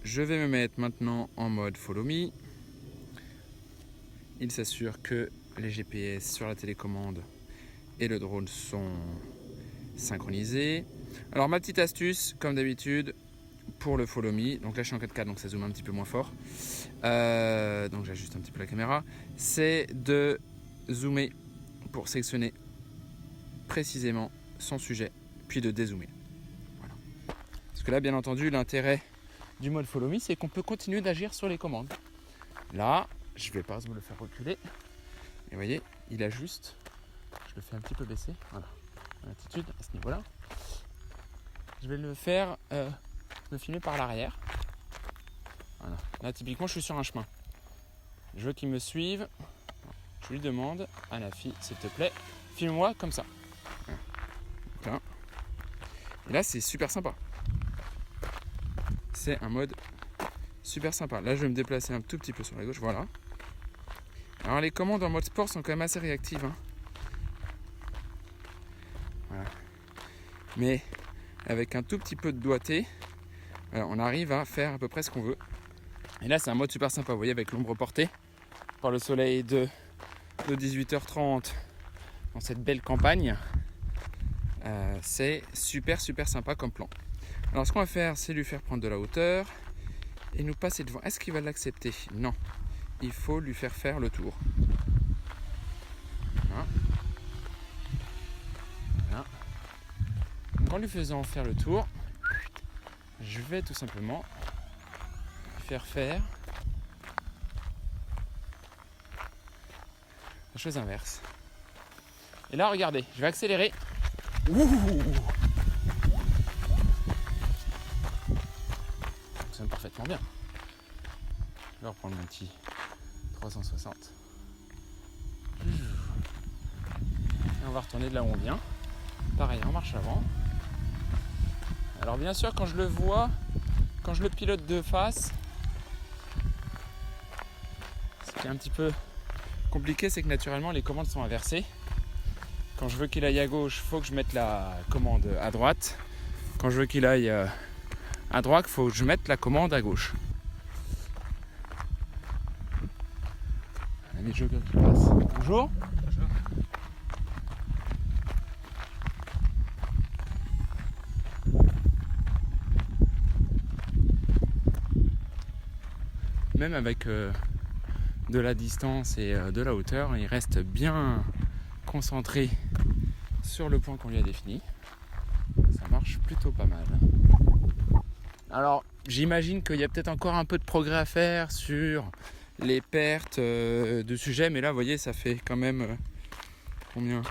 je vais me mettre maintenant en mode Follow Me. Il s'assure que les GPS sur la télécommande et le drone sont synchronisés. Alors ma petite astuce, comme d'habitude, pour le Follow Me, donc là je suis en 4K donc ça zoome un petit peu moins fort, donc j'ajuste un petit peu la caméra, c'est de zoomer pour sélectionner précisément son sujet, puis de dézoomer. Voilà. Parce que là bien entendu l'intérêt du mode Follow Me, c'est qu'on peut continuer d'agir sur les commandes. Là, je vais par exemple le faire reculer, et vous voyez, il ajuste, je le fais un petit peu baisser, voilà, l'attitude à ce niveau-là. Je vais le faire me filmer par l'arrière. Voilà. Là typiquement je suis sur un chemin. Je veux qu'il me suive. Je lui demande à la fille, s'il te plaît, filme-moi comme ça. Voilà. Et là c'est super sympa. C'est un mode super sympa. Là je vais me déplacer un tout petit peu sur la gauche. Voilà. Alors les commandes en mode sport sont quand même assez réactives. Hein. Voilà. Mais avec un tout petit peu de doigté, on arrive à faire à peu près ce qu'on veut. Et là c'est un mode super sympa, vous voyez, avec l'ombre portée par le soleil de 18h30 dans cette belle campagne. C'est super sympa comme plan. Alors ce qu'on va faire, c'est lui faire prendre de la hauteur et nous passer devant. Est-ce qu'il va l'accepter? Non. Il faut lui faire le tour. Voilà. Voilà. Donc, en lui faisant faire le tour, je vais tout simplement lui faire la chose inverse. Et là, regardez, je vais accélérer. Ouh, ça fonctionne parfaitement bien. Je vais reprendre mon petit 360. Et on va retourner de là où on vient. Pareil, en marche avant. Alors bien sûr, quand je le vois, quand je le pilote de face, ce qui est un petit peu compliqué, c'est que naturellement les commandes sont inversées. Quand je veux qu'il aille à gauche, il faut que je mette la commande à droite. Quand je veux qu'il aille à droite, il faut que je mette la commande à gauche. Les joggers qui passent. Bonjour. Bonjour. Même avec de la distance et de la hauteur, il reste bien concentré sur le point qu'on lui a défini. Ça marche plutôt pas mal. Alors j'imagine qu'il y a peut-être encore un peu de progrès à faire sur les pertes de sujets, mais là vous voyez ça fait quand même combien,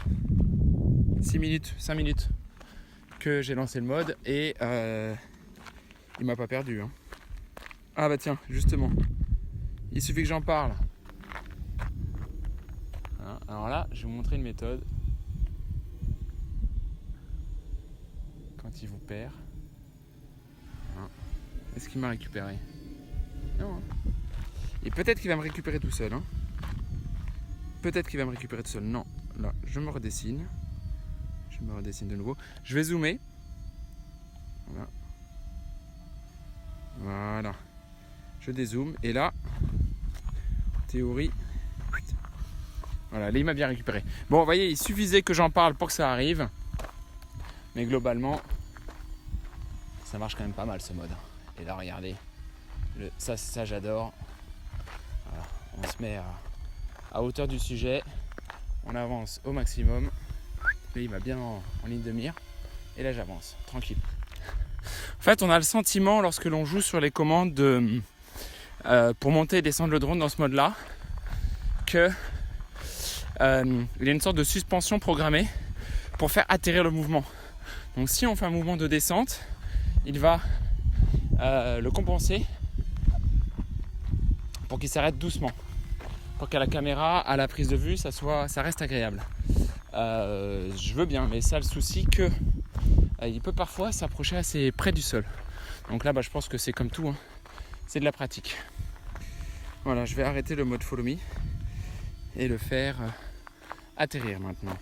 6 minutes, 5 minutes que j'ai lancé le mode et il m'a pas perdu hein. Ah bah tiens, justement, il suffit que j'en parle. Voilà. Alors là, je vais vous montrer une méthode. Quand il vous perd. Voilà. Est-ce qu'il m'a récupéré? Non. Hein. Et peut-être qu'il va me récupérer tout seul. Hein. Peut-être qu'il va me récupérer tout seul. Non. Là, je me redessine. Je me redessine de nouveau. Je vais zoomer. Voilà. Voilà. Je dézoome. Et là, en théorie, voilà, là il m'a bien récupéré. Bon, vous voyez, il suffisait que j'en parle pour que ça arrive. Mais globalement, ça marche quand même pas mal ce mode. Et là, regardez, ça j'adore. Voilà, on se met à hauteur du sujet. On avance au maximum. Là, il va bien en ligne de mire. Et là, j'avance, tranquille. En fait, on a le sentiment, lorsque l'on joue sur les commandes pour monter et descendre le drone dans ce mode-là, que il y a une sorte de suspension programmée pour faire atterrir le mouvement. Donc si on fait un mouvement de descente, il va le compenser pour qu'il s'arrête doucement, pour qu'à la caméra, à la prise de vue, ça reste agréable. Je veux bien, mais ça a le souci que il peut parfois s'approcher assez près du sol. Donc là, je pense que c'est comme tout, hein. C'est de la pratique. Voilà, je vais arrêter le mode Follow Me et le faire atterrir maintenant.